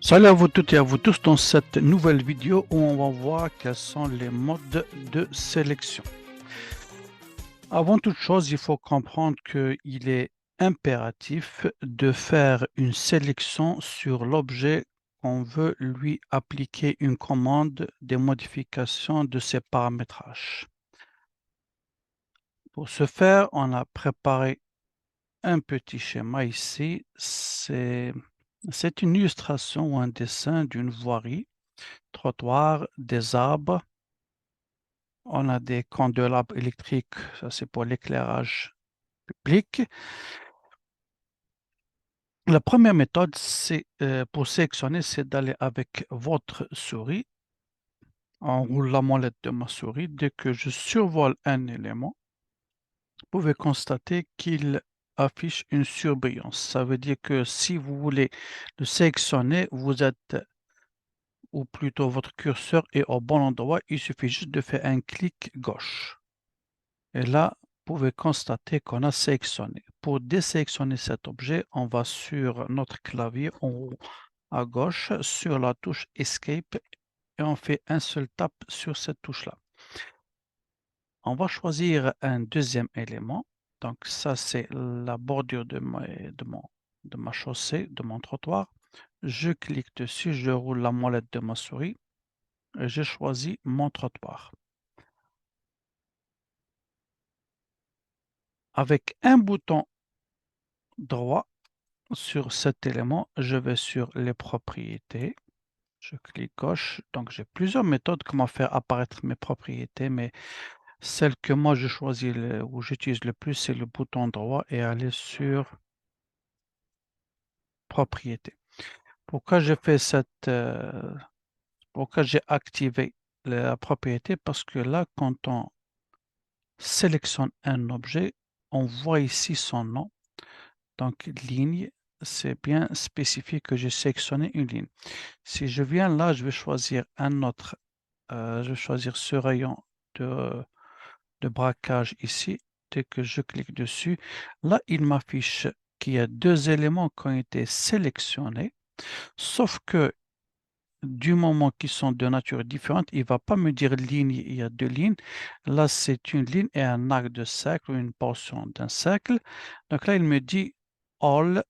Salut à vous toutes et à vous tous dans cette nouvelle vidéo où on va voir quels sont les modes de sélection. Avant toute chose, il faut comprendre qu'il est impératif de faire une sélection sur l'objet qu'on veut lui appliquer une commande des modifications de ses paramétrages. Pour ce faire, on a préparé un petit schéma ici. C'est une illustration ou un dessin d'une voirie, trottoir, des arbres. On a des candélabres électriques, ça c'est pour l'éclairage public. La première méthode, c'est pour sélectionner, c'est d'aller avec votre souris. On roule la molette de ma souris. Dès que je survole un élément, vous pouvez constater qu'il affiche une surbrillance. Ça veut dire que si vous voulez le sélectionner, vous êtes, ou plutôt votre curseur est au bon endroit, il suffit juste de faire un clic gauche. Et là, vous pouvez constater qu'on a sélectionné. Pour désélectionner cet objet, on va sur notre clavier en haut à gauche sur la touche Escape et on fait un seul tap sur cette touche-là. On va choisir un deuxième élément. Donc ça, c'est la bordure de ma chaussée, de mon trottoir. Je clique dessus, je roule la molette de ma souris et je choisis mon trottoir. Avec un bouton droit sur cet élément, je vais sur les propriétés. Je clique gauche. Donc, j'ai plusieurs méthodes comment faire apparaître mes propriétés, mais celle que moi je choisis ou j'utilise le plus, c'est le bouton droit et aller sur propriétés. Pourquoi j'ai fait pourquoi j'ai activé la propriété? Parce que là, quand on sélectionne un objet, on voit ici son nom. Donc, ligne, c'est bien spécifié que j'ai sélectionné une ligne. Si je viens là, je vais choisir un autre, je vais choisir ce rayon de, de braquage ici. Dès que je clique dessus, là, il m'affiche qu'il y a deux éléments qui ont été sélectionnés, sauf que du moment qu'ils sont de nature différente, il ne va pas me dire ligne, il y a deux lignes. Là, c'est une ligne et un arc de cercle ou une portion d'un cercle. Donc là, il me dit all.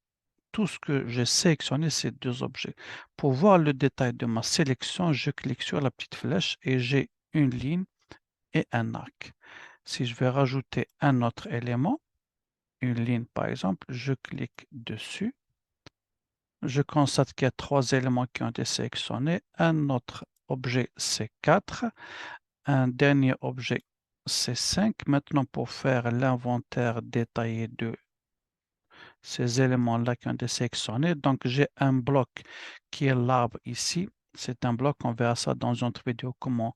Tout ce que j'ai sélectionné, c'est deux objets. Pour voir le détail de ma sélection, je clique sur la petite flèche et j'ai une ligne et un arc. Si je vais rajouter un autre élément, une ligne par exemple, je clique dessus. Je constate qu'il y a trois éléments qui ont été sélectionnés. Un autre objet, c'est 4. Un dernier objet, c'est 5. Maintenant, pour faire l'inventaire détaillé de ces éléments-là qui ont été sélectionnés. Donc, j'ai un bloc qui est l'arbre ici. C'est un bloc, on verra ça dans une autre vidéo, comment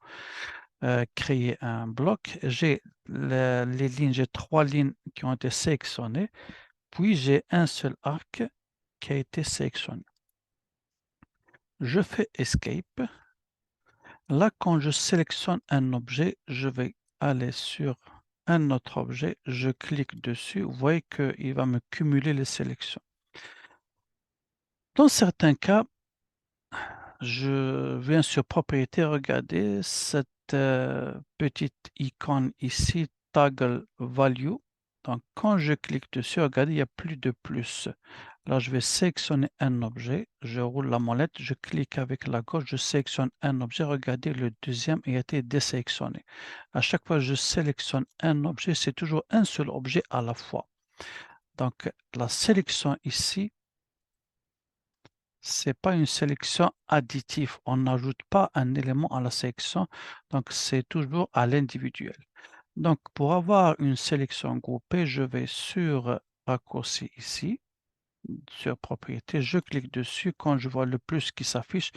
créer un bloc. J'ai les lignes, j'ai trois lignes qui ont été sélectionnées, puis j'ai un seul arc qui a été sélectionné. Je fais Escape. Là, quand je sélectionne un objet, je vais aller sur un autre objet, je clique dessus, vous voyez qu'il va me cumuler les sélections. Dans certains cas, je viens sur propriété, regardez cette petite icône ici, toggle value. Donc, quand je clique dessus, regardez, il n'y a plus de plus. Là, je vais sélectionner un objet, je roule la molette, je clique avec la gauche, je sélectionne un objet. Regardez, le deuxième a été désélectionné. À chaque fois que je sélectionne un objet, c'est toujours un seul objet à la fois. Donc, la sélection ici, c'est pas une sélection additive. On n'ajoute pas un élément à la sélection, donc c'est toujours à l'individuel. Donc, pour avoir une sélection groupée, je vais sur raccourci ici, sur propriété, je clique dessus. Quand je vois le plus qui s'affiche,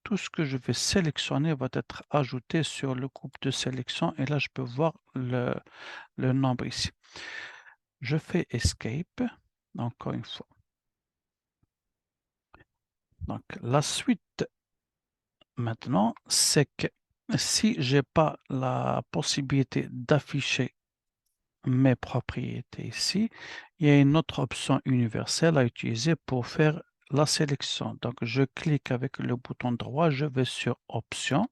tout ce que je vais sélectionner va être ajouté sur le groupe de sélection et là, je peux voir le nombre ici. Je fais Escape, encore une fois. Donc, la suite maintenant, c'est que si je n'ai pas la possibilité d'afficher mes propriétés ici, il y a une autre option universelle à utiliser pour faire la sélection. Donc, je clique avec le bouton droit, je vais sur Options.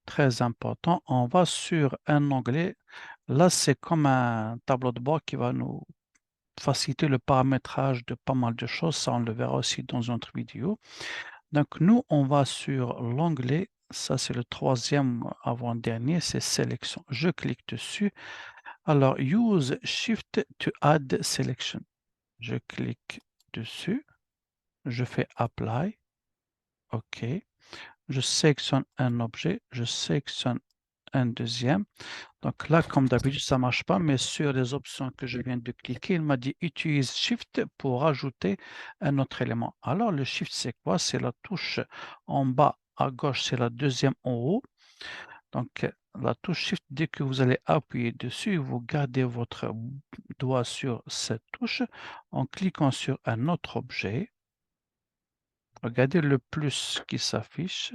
Très important, on va sur un onglet. Là, c'est comme un tableau de bord qui va nous faciliter le paramétrage de pas mal de choses. Ça, on le verra aussi dans une autre vidéo. Donc, nous, on va sur l'onglet. Ça, c'est le troisième avant-dernier, c'est Sélection. Je clique dessus. Alors, Use Shift to add selection. Je clique dessus. Je fais Apply. OK. Je sélectionne un objet. Je sélectionne un deuxième. Donc là, comme d'habitude, ça ne marche pas, mais sur les options que je viens de cliquer, il m'a dit utilise Shift pour ajouter un autre élément. Alors, le Shift, c'est quoi? C'est la touche en bas à gauche, c'est la deuxième en haut. Donc, la touche Shift, dès que vous allez appuyer dessus, vous gardez votre doigt sur cette touche en cliquant sur un autre objet. Regardez le plus qui s'affiche.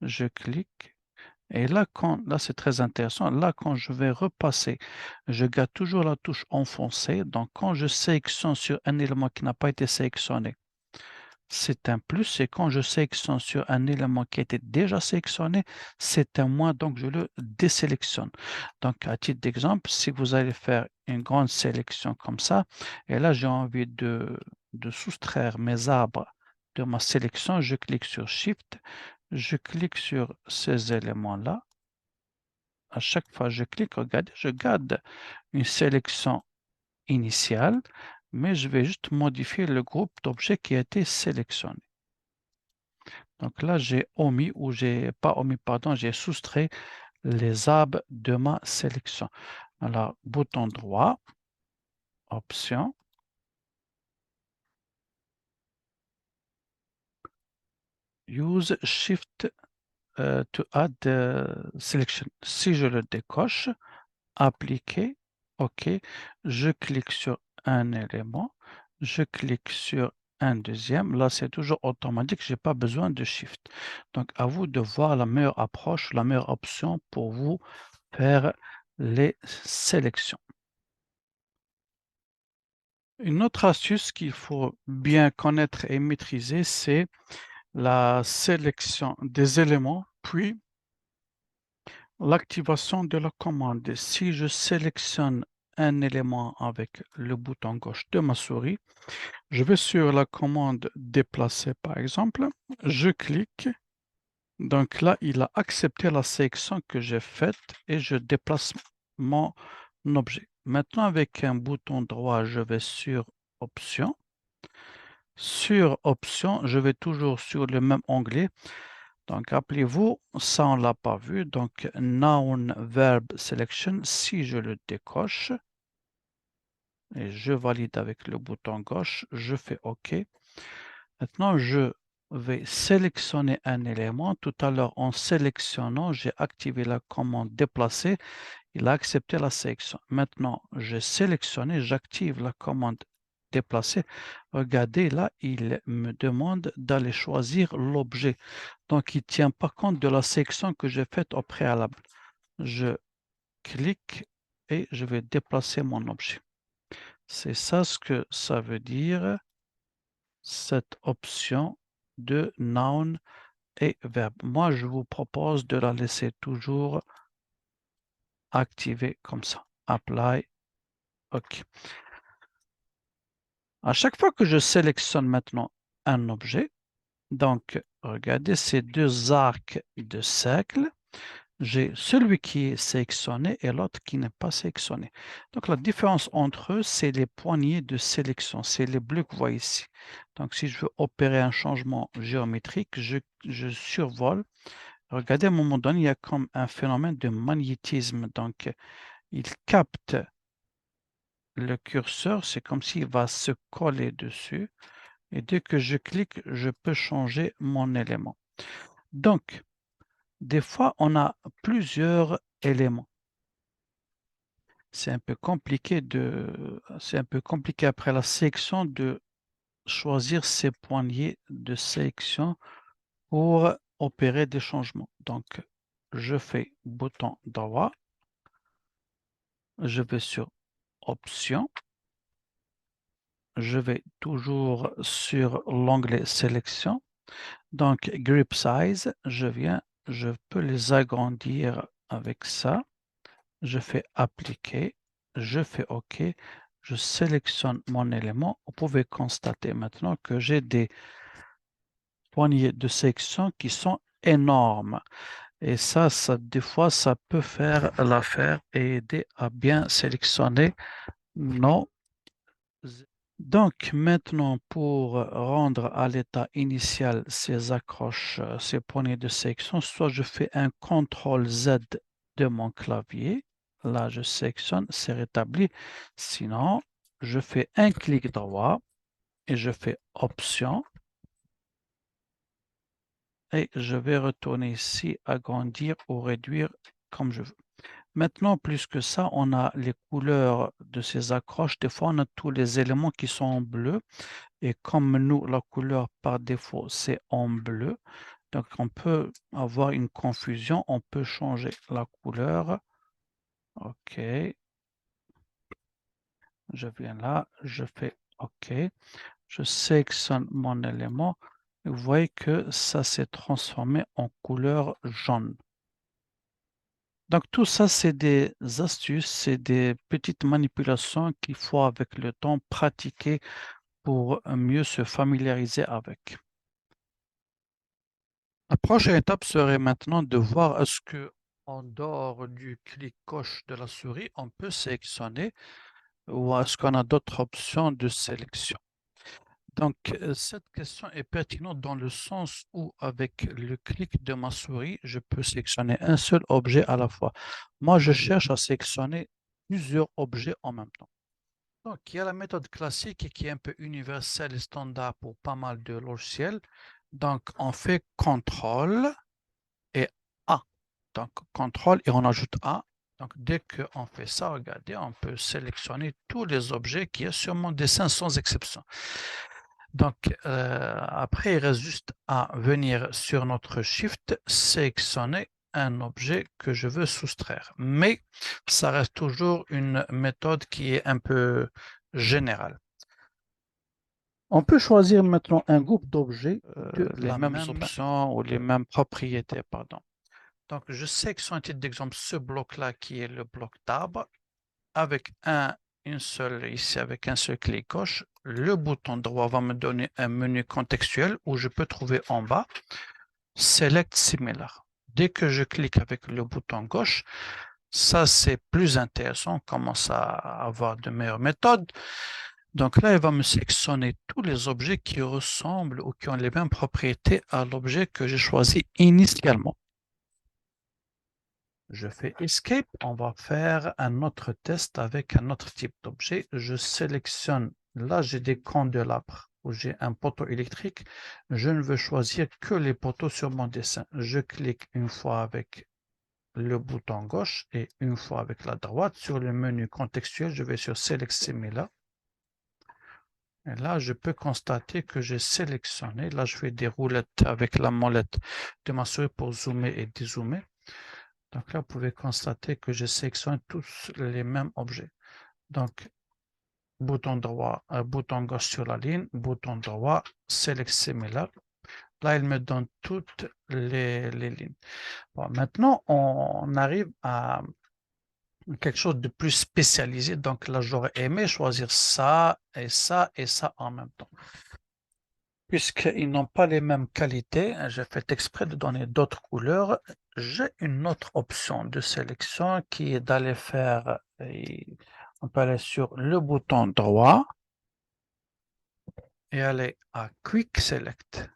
Je clique. Et là, là c'est très intéressant. Là, quand je vais repasser, je garde toujours la touche enfoncée. Donc, quand je sélectionne sur un élément qui n'a pas été sélectionné, c'est un plus. Et quand je sélectionne sur un élément qui a été déjà sélectionné, c'est un moins. Donc, je le désélectionne. Donc, à titre d'exemple, si vous allez faire une grande sélection comme ça, et là, j'ai envie de soustraire mes arbres de ma sélection, je clique sur Shift, je clique sur ces éléments-là. À chaque fois que je clique, regardez, je garde une sélection initiale, mais je vais juste modifier le groupe d'objets qui a été sélectionné. Donc là, j'ai omis, ou j'ai pas omis, pardon, j'ai soustrait les arbres de ma sélection. Alors, bouton droit, option, use shift to add selection. Si je le décoche, appliquer, OK, je clique sur un élément, je clique sur un deuxième. Là, c'est toujours automatique, je n'ai pas besoin de Shift. Donc, à vous de voir la meilleure approche, la meilleure option pour vous faire les sélections. Une autre astuce qu'il faut bien connaître et maîtriser, c'est la sélection des éléments, puis l'activation de la commande. Si je sélectionne un élément avec le bouton gauche de ma souris, je vais sur la commande déplacer par exemple, je clique, donc là il a accepté la sélection que j'ai faite et je déplace mon objet. Maintenant avec un bouton droit, je vais sur Options. Sur Options, je vais toujours sur le même onglet. Donc, rappelez-vous, ça on ne l'a pas vu. Donc, Noun Verb Selection, si je le décoche et je valide avec le bouton gauche, je fais OK. Maintenant, je vais sélectionner un élément. Tout à l'heure, en sélectionnant, j'ai activé la commande déplacer. Il a accepté la sélection. Maintenant, j'ai sélectionné, j'active la commande déplacer. Regardez, là, il me demande d'aller choisir l'objet. Donc, il ne tient pas compte de la sélection que j'ai faite au préalable. Je clique et je vais déplacer mon objet. C'est ça ce que ça veut dire, cette option de noun et verbe. Moi, je vous propose de la laisser toujours activée comme ça. Apply, OK. À chaque fois que je sélectionne maintenant un objet, donc regardez ces deux arcs de cercle, j'ai celui qui est sélectionné et l'autre qui n'est pas sélectionné. Donc la différence entre eux, c'est les poignées de sélection, c'est les bleus que vous voyez ici. Donc si je veux opérer un changement géométrique, je survole. Regardez, à un moment donné, il y a comme un phénomène de magnétisme. Donc il capte le curseur, c'est comme s'il va se coller dessus. Et dès que je clique, je peux changer mon élément. Donc, des fois, on a plusieurs éléments. C'est un peu compliqué après la sélection de choisir ces poignées de sélection pour opérer des changements. Donc, je fais bouton droit, je vais sur Options, je vais toujours sur l'onglet sélection. Donc, grip size, je peux les agrandir avec ça. Je fais appliquer, je fais OK, je sélectionne mon élément. Vous pouvez constater maintenant que j'ai des poignées de sélection qui sont énormes. Et ça, des fois, ça peut faire l'affaire et aider à bien sélectionner nos. Donc maintenant, pour rendre à l'état initial ces accroches, ces poignées de sélection, soit je fais un CTRL Z de mon clavier, là je sélectionne, c'est rétabli. Sinon, je fais un clic droit et je fais Option et je vais retourner ici, agrandir ou réduire comme je veux. Maintenant, plus que ça, on a les couleurs de ces accroches. Des fois, on a tous les éléments qui sont en bleu. Et comme nous, la couleur par défaut, c'est en bleu, donc on peut avoir une confusion. On peut changer la couleur. OK. Je viens là, je fais OK. Je sélectionne mon élément. Vous voyez que ça s'est transformé en couleur jaune. Donc tout ça, c'est des astuces, c'est des petites manipulations qu'il faut avec le temps pratiquer pour mieux se familiariser avec. La prochaine étape serait maintenant de voir est-ce que en dehors du clic gauche de la souris, on peut sélectionner ou est-ce qu'on a d'autres options de sélection. Donc, cette question est pertinente dans le sens où avec le clic de ma souris, je peux sélectionner un seul objet à la fois. Moi, je cherche à sélectionner plusieurs objets en même temps. Donc, il y a la méthode classique qui est un peu universelle et standard pour pas mal de logiciels. Donc, on fait CTRL et A. Donc, CTRL et on ajoute A. Donc, dès qu'on fait ça, regardez, on peut sélectionner tous les objets qui sont sur mon dessin sans exception. Donc, après, il reste juste à venir sur notre Shift, sélectionner un objet que je veux soustraire. Mais ça reste toujours une méthode qui est un peu générale. On peut choisir maintenant un groupe d'objets de les mêmes options ou les mêmes propriétés, pardon. Donc, je sélectionne un titre d'exemple ce bloc-là qui est le bloc d'arbre avec une seule, ici avec un seul clic gauche. Le bouton droit va me donner un menu contextuel où je peux trouver en bas Select Similar. Dès que je clique avec le bouton gauche, ça c'est plus intéressant, on commence à avoir de meilleures méthodes. Donc là, il va me sélectionner tous les objets qui ressemblent ou qui ont les mêmes propriétés à l'objet que j'ai choisi initialement. Je fais Escape. On va faire un autre test avec un autre type d'objet. Je sélectionne, là j'ai des candélabres où j'ai un poteau électrique. Je ne veux choisir que les poteaux sur mon dessin. Je clique une fois avec le bouton gauche et une fois avec la droite. Sur le menu contextuel, je vais sur Select Similar. Et là, je peux constater que j'ai sélectionné. Là, je fais des roulettes avec la molette de ma souris pour zoomer et dézoomer. Donc là, vous pouvez constater que je sélectionne tous les mêmes objets. Donc, bouton droit, bouton gauche sur la ligne, bouton droit, Select Similar. Là, il me donne toutes les lignes. Bon, maintenant, on arrive à quelque chose de plus spécialisé. Donc là, j'aurais aimé choisir ça et ça et ça en même temps. Puisqu'ils n'ont pas les mêmes qualités, j'ai fait exprès de donner d'autres couleurs. J'ai une autre option de sélection qui est d'aller faire, on peut aller sur le bouton droit et aller à Quick Select.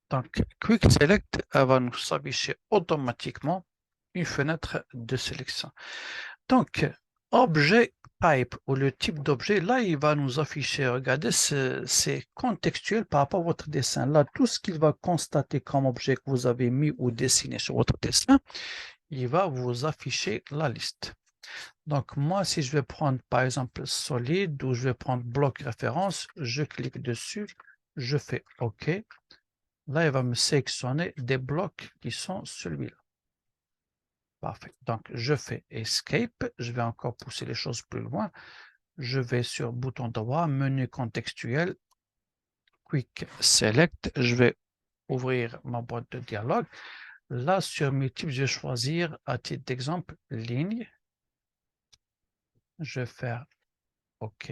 Donc, Quick Select va nous afficher automatiquement une fenêtre de sélection. Donc, objet type ou le type d'objet, là, il va nous afficher, regardez, c'est contextuel par rapport à votre dessin. Là, tout ce qu'il va constater comme objet que vous avez mis ou dessiné sur votre dessin, il va vous afficher la liste. Donc, moi, si je vais prendre, par exemple, solide ou je vais prendre bloc référence, je clique dessus, je fais OK. Là, il va me sélectionner des blocs qui sont celui-là. Parfait. Donc, je fais Escape. Je vais encore pousser les choses plus loin. Je vais sur bouton droit, menu contextuel, Quick Select. Je vais ouvrir ma boîte de dialogue. Là, sur mes types, je vais choisir, à titre d'exemple, ligne. Je vais faire OK.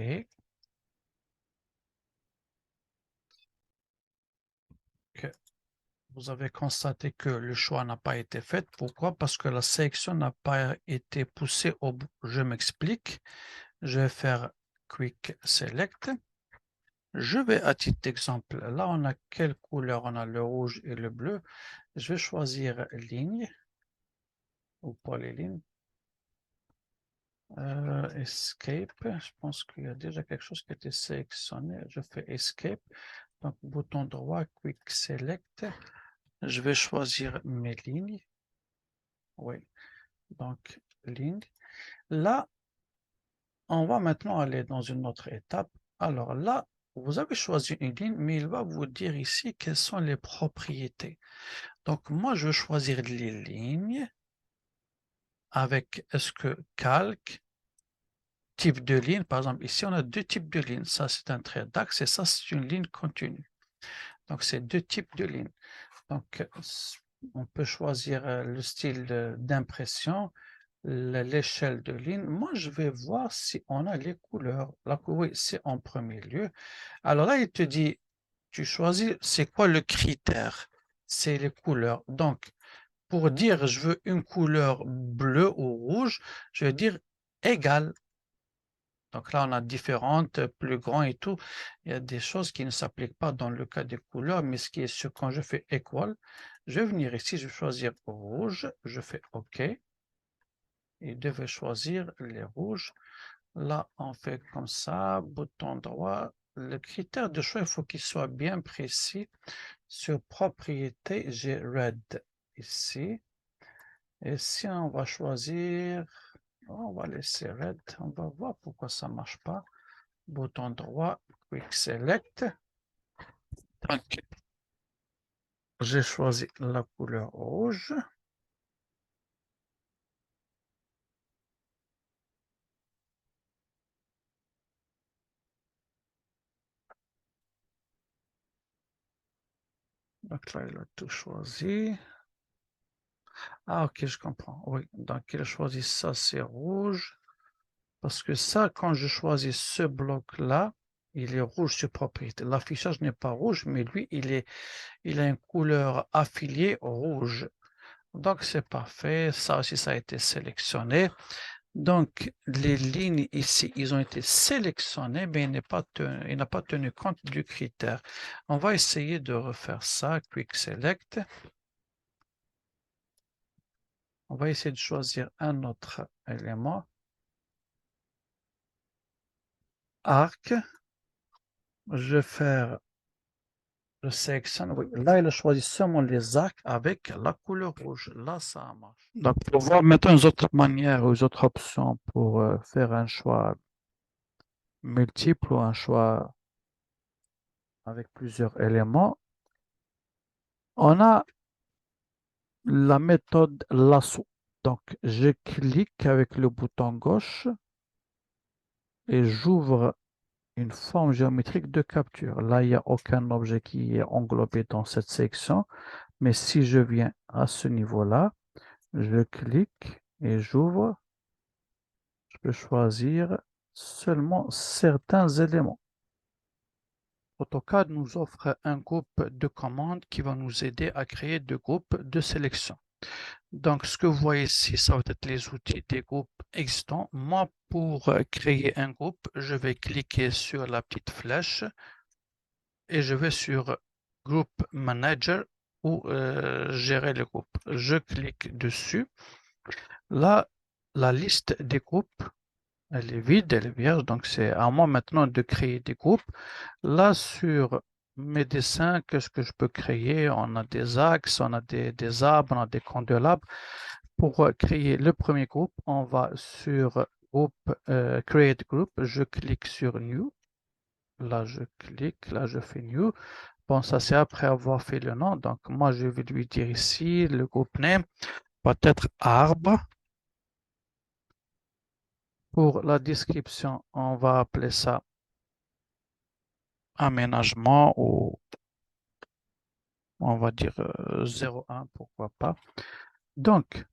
Vous avez constaté que le choix n'a pas été fait. Pourquoi? Parce que la sélection n'a pas été poussée au bout. Je m'explique. Je vais faire Quick Select. Je vais, à titre d'exemple, là, on a quelle couleur? On a le rouge et le bleu. Je vais choisir ligne, ou pas les lignes. Escape. Je pense qu'il y a déjà quelque chose qui a été sélectionné. Je fais Escape. Donc, bouton droit, Quick Select. Je vais choisir mes lignes. Oui. Donc, ligne. Là, on va maintenant aller dans une autre étape. Alors là, vous avez choisi une ligne, mais il va vous dire ici quelles sont les propriétés. Donc, moi, je vais choisir les lignes avec est-ce que calque, type de ligne. Par exemple, ici, on a deux types de lignes. Ça, c'est un trait d'axe et ça, c'est une ligne continue. Donc, c'est deux types de lignes. Donc, on peut choisir le style d'impression, l'échelle de ligne. Moi, je vais voir si on a les couleurs. Là, oui, c'est en premier lieu. Alors là, il te dit, tu choisis, c'est quoi le critère? C'est les couleurs. Donc, pour dire je veux une couleur bleue ou rouge, je vais dire égal. Donc là, on a différentes, plus grand et tout. Il y a des choses qui ne s'appliquent pas dans le cas des couleurs, mais ce qui est sûr, quand je fais équal, je vais venir ici, je vais choisir rouge, je fais OK. Il devait choisir les rouges. Là, on fait comme ça, bouton droit. Le critère de choix, il faut qu'il soit bien précis. Sur propriété, j'ai red ici. Et si on va choisir, on va laisser red, on va voir pourquoi ça ne marche pas. Bouton droit, Quick Select. Donc, j'ai choisi la couleur rouge. Donc là, il a tout choisi. Ah, ok, je comprends. Oui, donc il a choisi ça, c'est rouge. Parce que ça, quand je choisis ce bloc-là, il est rouge sur propriété. L'affichage n'est pas rouge, mais lui, il a une couleur affiliée rouge. Donc, c'est parfait. Ça aussi, ça a été sélectionné. Donc, les lignes ici, ils ont été sélectionnées, mais il n'a pas tenu compte du critère. On va essayer de refaire ça. Quick Select. On va essayer de choisir un autre élément. Arc. Je vais faire, je sélectionne, oui. Là, il a choisi seulement les arcs avec la couleur rouge. Là, ça marche. Donc, pour voir maintenant une autre manière ou une autre option pour faire un choix multiple ou un choix avec plusieurs éléments, on a la méthode lasso. Donc, je clique avec le bouton gauche et j'ouvre une forme géométrique de capture. Là, il n'y a aucun objet qui est englobé dans cette section. Mais si je viens à ce niveau-là, je clique et j'ouvre. Je peux choisir seulement certains éléments. AutoCAD nous offre un groupe de commandes qui va nous aider à créer deux groupes de sélection. Donc, ce que vous voyez ici, ça va être les outils des groupes existants. Moi, pour créer un groupe, je vais cliquer sur la petite flèche et je vais sur Group Manager ou gérer le groupe. Je clique dessus. Là, la liste des groupes, elle est vide, elle est vierge, donc c'est à moi maintenant de créer des groupes. Là, sur mes dessins, qu'est-ce que je peux créer? On a des axes, on a des arbres, on a des candélabres. Pour créer le premier groupe, on va sur groupe, Create Group, je clique sur New. Là, je clique, là, je fais New. Bon, ça c'est après avoir fait le nom. Donc, moi, je vais lui dire ici, le groupe name va être arbre. Pour la description, on va appeler ça aménagement ou on va dire 01, pourquoi pas. Donc,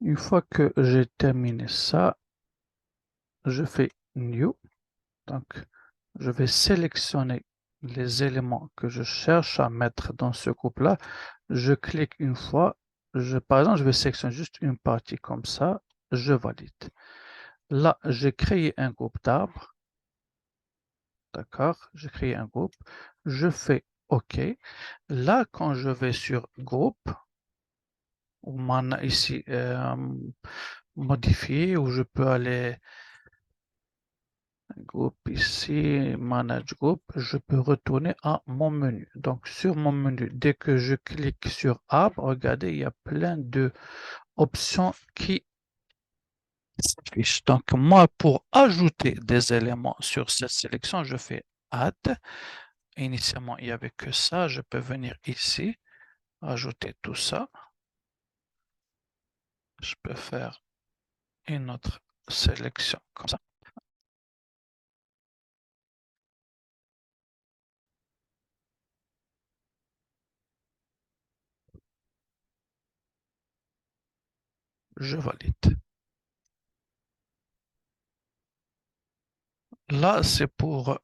une fois que j'ai terminé ça, je fais New. Donc, je vais sélectionner les éléments que je cherche à mettre dans ce groupe-là. Je clique une fois. Par exemple, je vais sélectionner juste une partie comme ça. Je valide. Là, j'ai créé un groupe d'arbres. D'accord? J'ai créé un groupe. Je fais OK. Là, quand je vais sur groupe, ou ici, modifier, où je peux aller groupe ici, manage group, je peux retourner à mon menu. Donc sur mon menu, dès que je clique sur arbre, regardez, il y a plein de options qui s'affichent. Donc moi, pour ajouter des éléments sur cette sélection, je fais add. Initialement, il n'y avait que ça. Je peux venir ici, ajouter tout ça. Je peux faire une autre sélection comme ça. Je valide. Là, c'est pour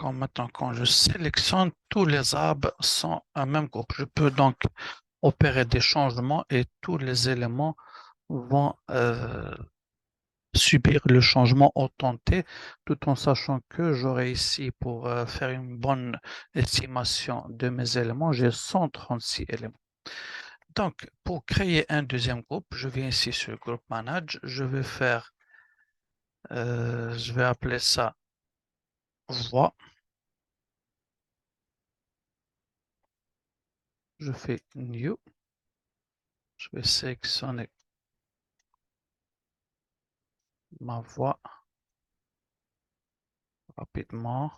maintenant, quand je sélectionne, tous les arbres sont un même groupe. Je peux donc opérer des changements et tous les éléments vont subir le changement autant T, tout en sachant que j'aurai ici, pour faire une bonne estimation de mes éléments, j'ai 136 éléments. Donc, pour créer un deuxième groupe, je viens ici sur Group Manage, je vais faire, je vais appeler ça voix. Je fais New, je vais sélectionner ma voix rapidement.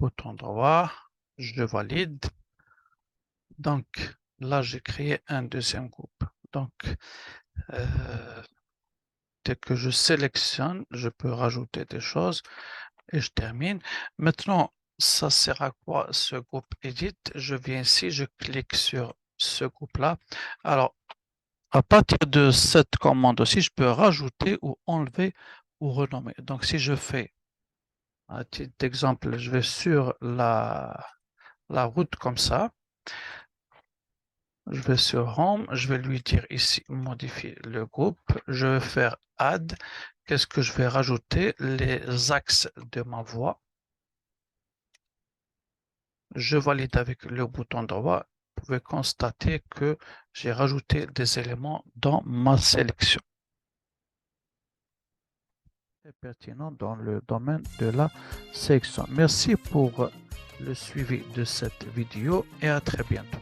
Bouton droit, je valide. Donc là, j'ai créé un deuxième groupe. Donc, dès que je sélectionne, je peux rajouter des choses et je termine. Maintenant, ça sert à quoi ce groupe Edit? Je viens ici, je clique sur ce groupe-là. Alors, à partir de cette commande aussi, je peux rajouter ou enlever ou renommer. Donc, si je fais, à titre d'exemple, je vais sur la route comme ça. Je vais sur Home, je vais lui dire ici modifier le groupe. Je vais faire Add. Qu'est-ce que je vais rajouter? Les axes de ma voix. Je valide avec le bouton droit. Vous pouvez constater que j'ai rajouté des éléments dans ma sélection. C'est pertinent dans le domaine de la sélection. Merci pour le suivi de cette vidéo et à très bientôt.